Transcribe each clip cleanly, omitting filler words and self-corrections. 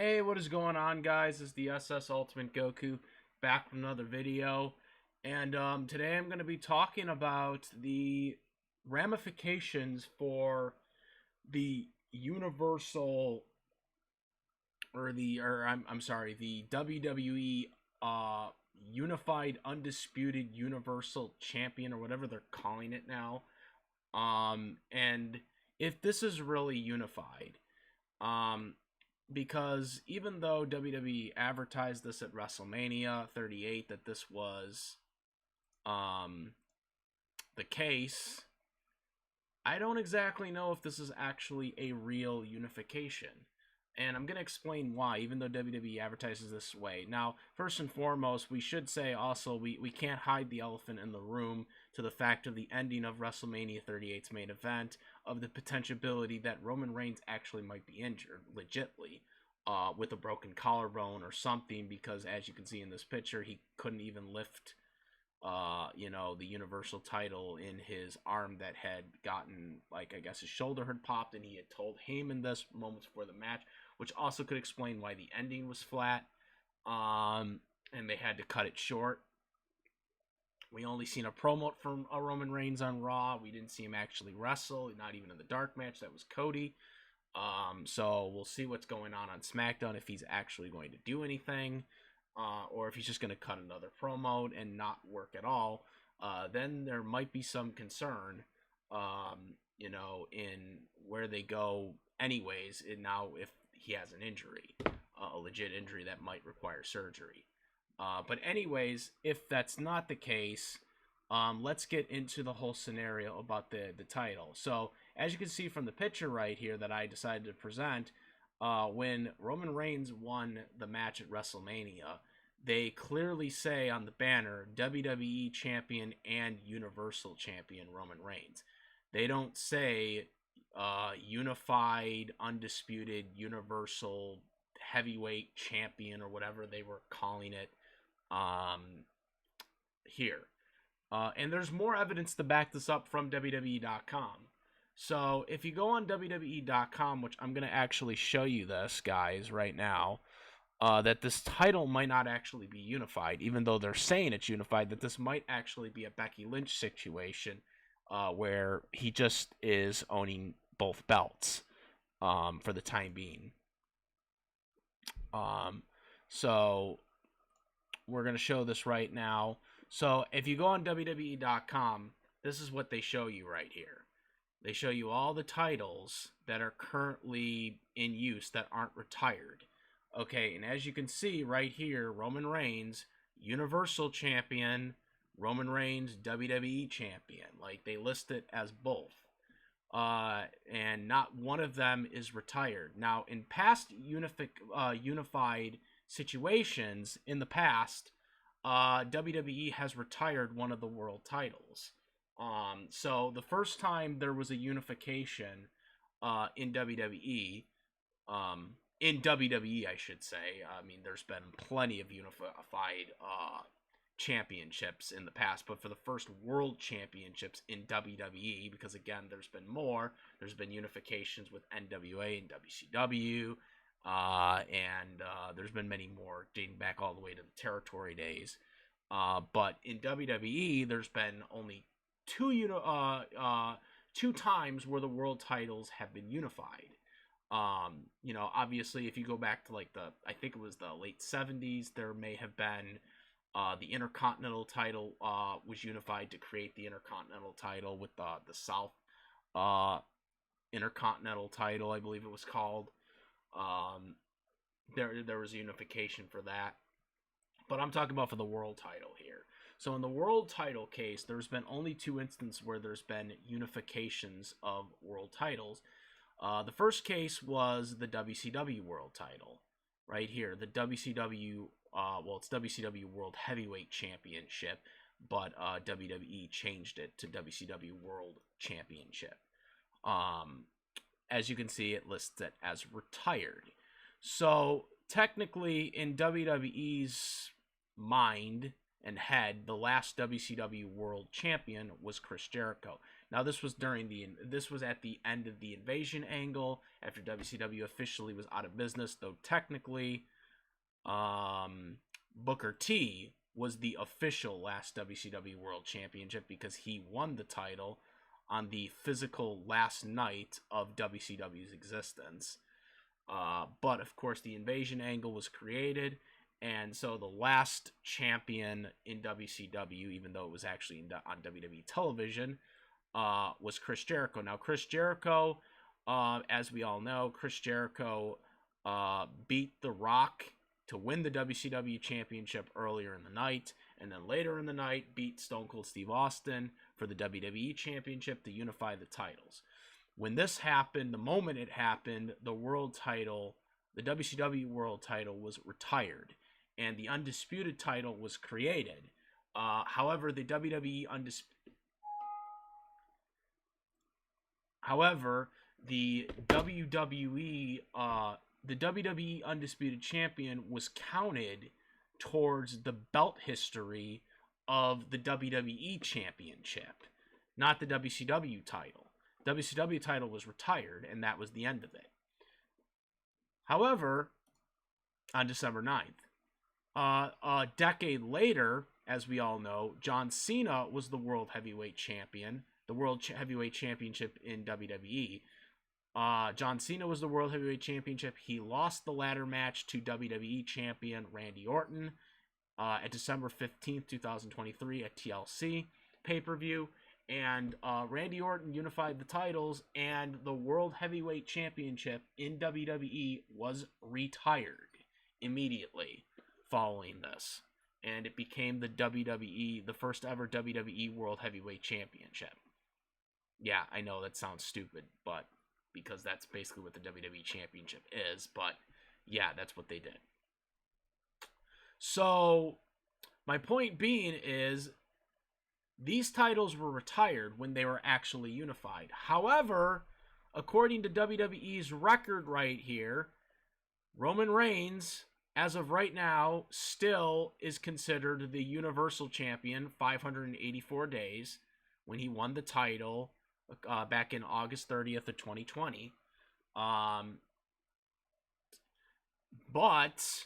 Hey, what is going on, guys? It's the SS Ultimate Goku back with another video. And today I'm going to be talking about the ramifications for the Universal, I'm sorry, the WWE Unified Undisputed Universal Champion, or whatever they're calling it now. And if this is really unified. Um, because even though WWE advertised this at WrestleMania 38 that this was um, the case, I don't exactly know if this is actually a real unification. And I'm going to explain why, even though WWE advertises this way. Now, first and foremost, we should say also we can't hide the elephant in the room to the fact of the ending of WrestleMania 38's main event, of the potentiality that Roman Reigns actually might be injured, legitly, with a broken collarbone or something, because as you can see in this picture, he couldn't even lift the Universal title in his arm that had gotten, like, I guess his shoulder had popped, and he had told Heyman this moments before the match, which also could explain why the ending was flat, and they had to cut it short. We only seen a promo from Roman Reigns on Raw. We didn't see him actually wrestle, not even in the dark match. That was Cody. So we'll see what's going on SmackDown, if he's actually going to do anything. Or if he's just going to cut another promo and not work at all, then there might be some concern, in where they go anyways, and now if he has an injury, a legit injury that might require surgery. But anyways, if that's not the case, let's get into the whole scenario about the title. So as you can see from the picture right here that I decided to present, when Roman Reigns won the match at WrestleMania, they clearly say on the banner WWE Champion and Universal Champion Roman Reigns. They don't say Unified, Undisputed, Universal Heavyweight Champion, or whatever they were calling it here. And there's more evidence to back this up from WWE.com. So if you go on WWE.com, which I'm going to actually show you this, guys, right now, that this title might not actually be unified, even though they're saying it's unified, that this might actually be a Becky Lynch situation, where he just is owning both belts for the time being. So we're going to show this right now. So if you go on WWE.com, this is what they show you right here. They show you all the titles that are currently in use that aren't retired. Okay, and as you can see right here, Roman Reigns, Universal Champion, Roman Reigns, WWE Champion. Like, they list it as both. And not one of them is retired. Now, in past unified situations, in the past, WWE has retired one of the world titles. So the first time there was a unification in WWE, I should say. I mean, there's been plenty of unified championships in the past, but for the first world championships in WWE, because again, there's been more. There's been unifications with NWA and WCW, and there's been many more dating back all the way to the territory days. But in WWE, there's been only two times where the world titles have been unified. Obviously, if you go back to I think it was the late 70s, there may have been the Intercontinental title was unified to create the Intercontinental title with the South Intercontinental title, I believe it was called. There was a unification for that. But I'm talking about for the world title here. So in the world title case, there's been only two instances where there's been unifications of world titles. The first case was the WCW world title, right here. The WCW, it's WCW World Heavyweight Championship, but WWE changed it to WCW World Championship. As you can see, it lists it as retired. So technically, in WWE's mind and head, the last WCW World Champion was Chris Jericho. Now this was at the end of the Invasion angle after WCW officially was out of business, though technically Booker T was the official last WCW World Championship because he won the title on the physical last night of WCW's existence. But of course the Invasion angle was created, and so the last champion in WCW, even though it was actually on WWE television, was Chris Jericho. Now Chris Jericho, as we all know, Chris Jericho beat The Rock to win the WCW championship earlier in the night, and then later in the night beat Stone Cold Steve Austin for the WWE championship to unify the titles. When this happened, the moment it happened, the world title, the WCW world title was retired, and the undisputed title was created. However, the WWE undisputed champion was counted towards the belt history of the WWE championship, not the WCW title. WCW title was retired, and that was the end of it. However, on December 9th, a decade later, as we all know, John Cena was the World Heavyweight Champion, the World Heavyweight Championship in WWE. John Cena was the World Heavyweight Championship. He lost the ladder match to WWE Champion Randy Orton at December 15th, 2023 at TLC pay-per-view. And Randy Orton unified the titles, and the World Heavyweight Championship in WWE was retired immediately following this. And it became the first ever WWE World Heavyweight Championship. Yeah, I know that sounds stupid, but because that's basically what the WWE Championship is, but yeah, that's what they did. So, my point being is, these titles were retired when they were actually unified. However, according to WWE's record right here, Roman Reigns, as of right now, still is considered the Universal Champion 584 days when he won the title back in August 30th of 2020. But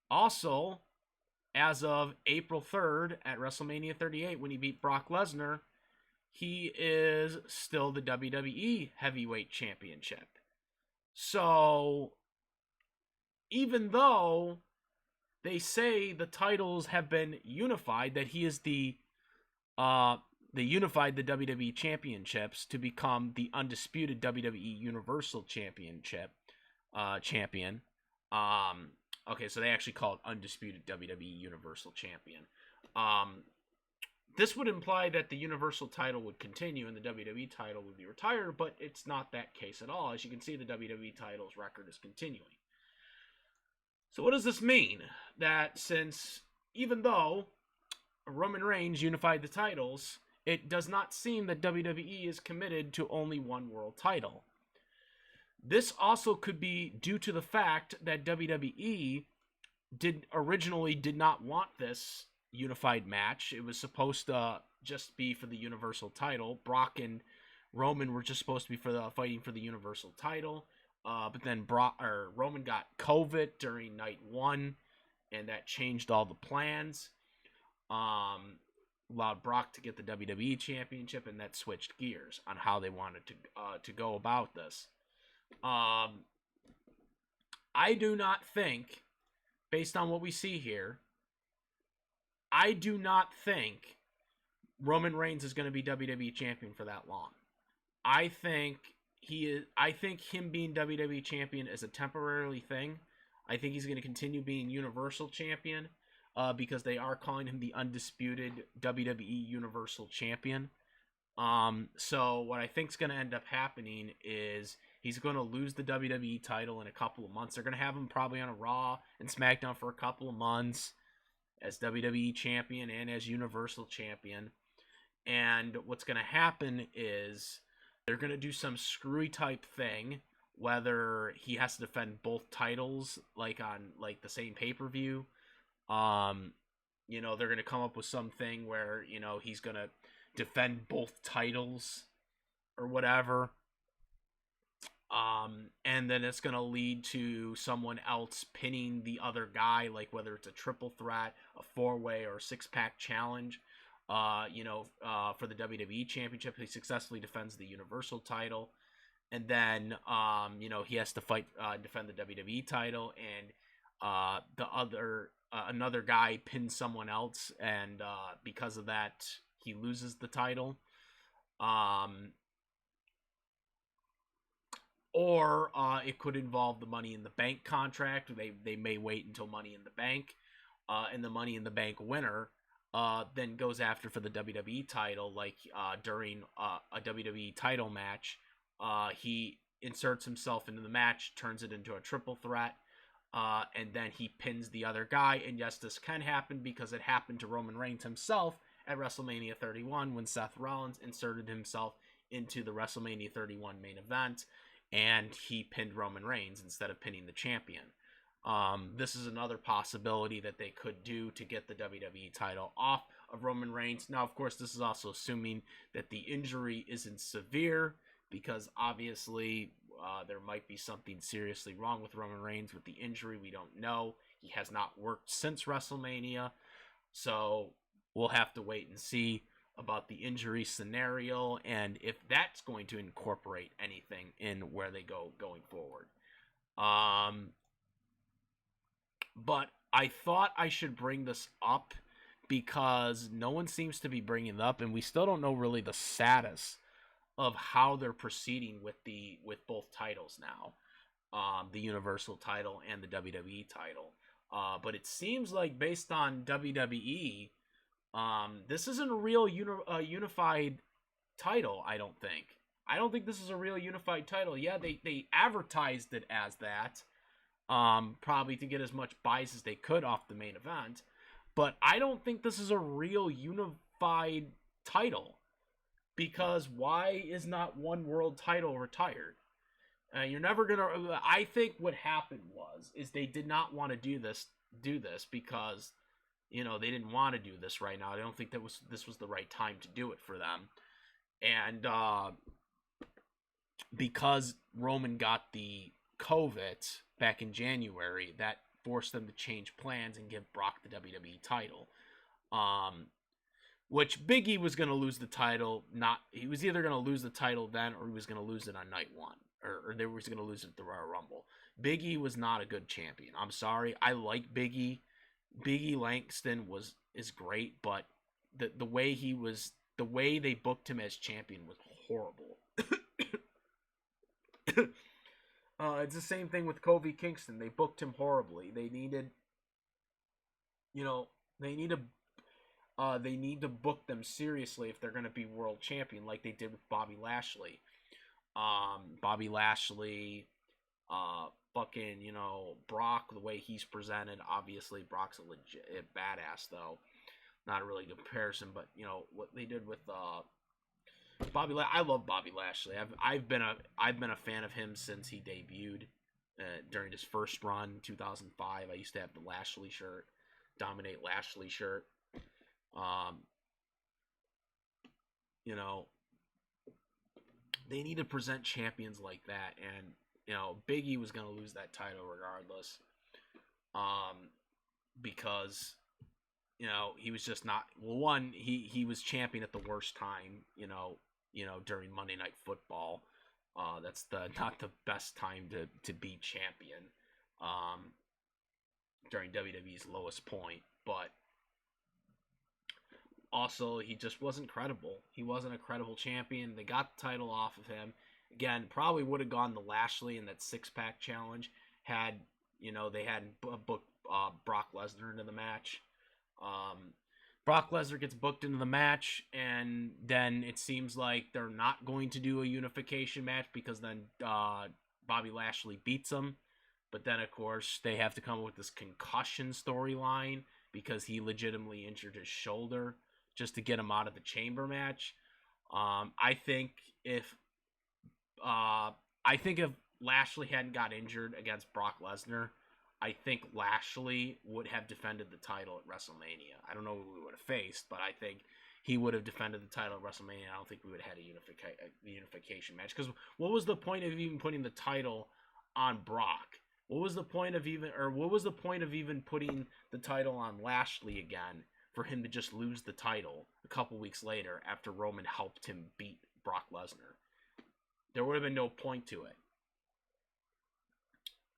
also, as of April 3rd at WrestleMania 38, when he beat Brock Lesnar, he is still the WWE Heavyweight Championship. So, even though they say the titles have been unified, that he is they unified the WWE Championships to become the undisputed WWE Universal Championship champion. Okay, so they actually call it undisputed WWE Universal Champion. This would imply that the Universal title would continue and the WWE title would be retired, but it's not that case at all. As you can see, the WWE title's record is continuing. So what does this mean? That since, even though Roman Reigns unified the titles, it does not seem that WWE is committed to only one world title. This also could be due to the fact that WWE originally did not want this unified match. It was supposed to just be for the Universal title. Brock and Roman were just supposed to be fighting for the Universal title. But then Roman got COVID during night one, and that changed all the plans. Allowed Brock to get the WWE Championship, and that switched gears on how they wanted to go about this. I do not think, based on what we see here, I do not think Roman Reigns is going to be WWE Champion for that long. I think him being WWE Champion is a temporary thing. I think he's going to continue being Universal Champion because they are calling him the undisputed WWE Universal Champion. So what I think is going to end up happening is he's going to lose the WWE title in a couple of months. They're going to have him probably on a Raw and SmackDown for a couple of months as WWE Champion and as Universal Champion. And what's going to happen is they're going to do some screwy type thing, whether he has to defend both titles on the same pay-per-view. They're going to come up with something where, he's going to defend both titles or whatever. And then it's going to lead to someone else pinning the other guy, like whether it's a triple threat, a four-way, or a six-pack challenge. For the WWE Championship, he successfully defends the Universal title, and then he has to defend the WWE title, and another guy pins someone else, and because of that, he loses the title. Or it could involve the Money in the Bank contract. They may wait until Money in the Bank, and the Money in the Bank winner then goes after for the WWE title, like during a WWE title match. He inserts himself into the match, turns it into a triple threat, and then he pins the other guy. And yes, this can happen because it happened to Roman Reigns himself at WrestleMania 31 when Seth Rollins inserted himself into the WrestleMania 31 main event, and he pinned Roman Reigns instead of pinning the champion. This is another possibility that they could do to get the WWE title off of Roman Reigns. Now, of course, this is also assuming that the injury isn't severe, because obviously there might be something seriously wrong with Roman Reigns with the injury. We don't know. He has not worked since WrestleMania, so we'll have to wait and see about the injury scenario and if that's going to incorporate anything in where they go going forward. But I thought I should bring this up because no one seems to be bringing it up, and we still don't know really the status of how they're proceeding with both titles now, the Universal title and the WWE title. But it seems like, based on WWE, this isn't a real unified title. I don't think this is a real unified title. Yeah, they advertised it as that, probably to get as much buys as they could off the main event, but I don't think this is a real unified title, because why is not one world title retired? You're never gonna. I think what happened is they did not want to do this because they didn't want to do this right now. I don't think this was the right time to do it for them, and because Roman got the COVID back in January, that forced them to change plans and give Brock the WWE title. Which Big E was going to lose the title. He was either going to lose the title then, or he was going to lose it on night one, or they was going to lose it at the Royal Rumble. Big E was not a good champion. I'm sorry. I like Big E. Big E Langston is great, but the way they booked him as champion was horrible. It's the same thing with Kofi Kingston. They booked him horribly. They need to book them seriously if they're going to be world champion, like they did with Bobby Lashley. Brock, the way he's presented, obviously Brock's a legit badass, though. Not really a comparison, but what they did with Bobby. I love Bobby Lashley. I've been a fan of him since he debuted during his first run, 2005. I used to have the Lashley shirt, Dominate Lashley shirt. They need to present champions like that, and Big E was going to lose that title regardless, because he was just not. Well, one, he was champion at the worst time, during Monday Night Football. That's not the best time to be champion, during WWE's lowest point, but also he just wasn't credible. He wasn't a credible champion. They got the title off of him. Again, probably would have gone to Lashley in that six-pack challenge had they hadn't booked Brock Lesnar into the match. Brock Lesnar gets booked into the match, and then it seems like they're not going to do a unification match because then Bobby Lashley beats him. But then, of course, they have to come up with this concussion storyline because he legitimately injured his shoulder just to get him out of the chamber match. I think if Lashley hadn't got injured against Brock Lesnar, I think Lashley would have defended the title at WrestleMania. I don't know who we would have faced, but I think he would have defended the title at WrestleMania. I don't think we would have had a unification match. Because what was the point of even putting the title on Brock? What was the point of even putting the title on Lashley again for him to just lose the title a couple weeks later after Roman helped him beat Brock Lesnar? There would have been no point to it.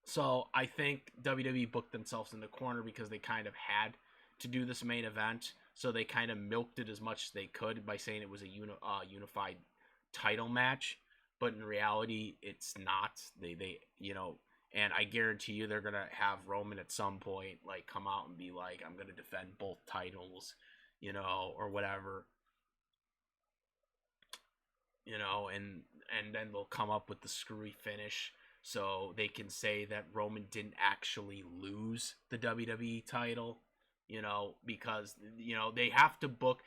So I think WWE booked themselves in the corner because they kind of had to do this main event. So they kind of milked it as much as they could by saying it was a unified title match. But in reality, it's not. They and I guarantee you they're going to have Roman at some point like come out and be like, I'm going to defend both titles, or whatever. And then they'll come up with the screwy finish so they can say that Roman didn't actually lose the WWE title, because they have to book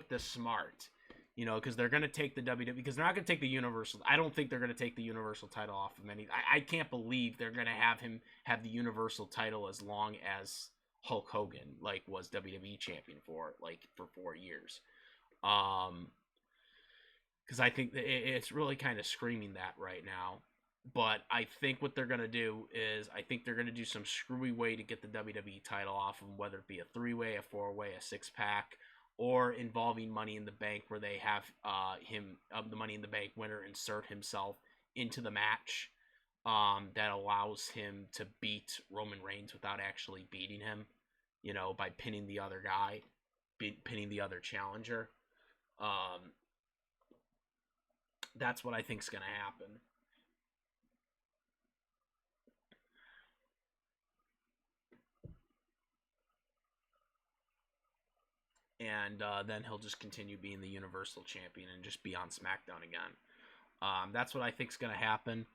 this smart, because they're going to take the WWE, because they're not going to take the Universal. I don't think they're going to take the Universal title off of many. I can't believe they're going to have him have the Universal title as long as Hulk Hogan was WWE champion for 4 years. Because I think that it's really kind of screaming that right now. But I think what they're going to do is I think they're going to do some screwy way to get the WWE title off of them, whether it be a 3-way, a 4-way, a 6-pack, or involving Money in the Bank, where they have the Money in the Bank winner, insert himself into the match that allows him to beat Roman Reigns without actually beating him, by pinning the other guy, pinning the other challenger. That's what I think is going to happen. And then he'll just continue being the Universal Champion and just be on SmackDown again. That's what I think is going to happen.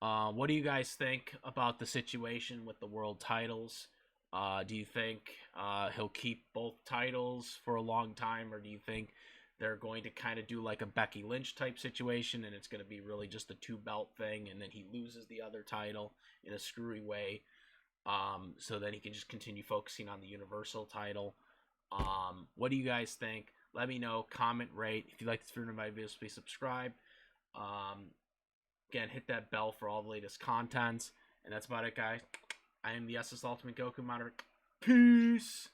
What do you guys think about the situation with the world titles? Do you think he'll keep both titles for a long time, or do you think they're going to kind of do like a Becky Lynch type situation, and it's going to be really just a 2-belt thing, and then he loses the other title in a screwy way, so then he can just continue focusing on the Universal title? What do you guys think? Let me know. Comment, rate. If you like this video and my videos, please subscribe. Again, hit that bell for all the latest contents. And that's about it, guys. I am the SS Ultimate Goku Monitor. Peace!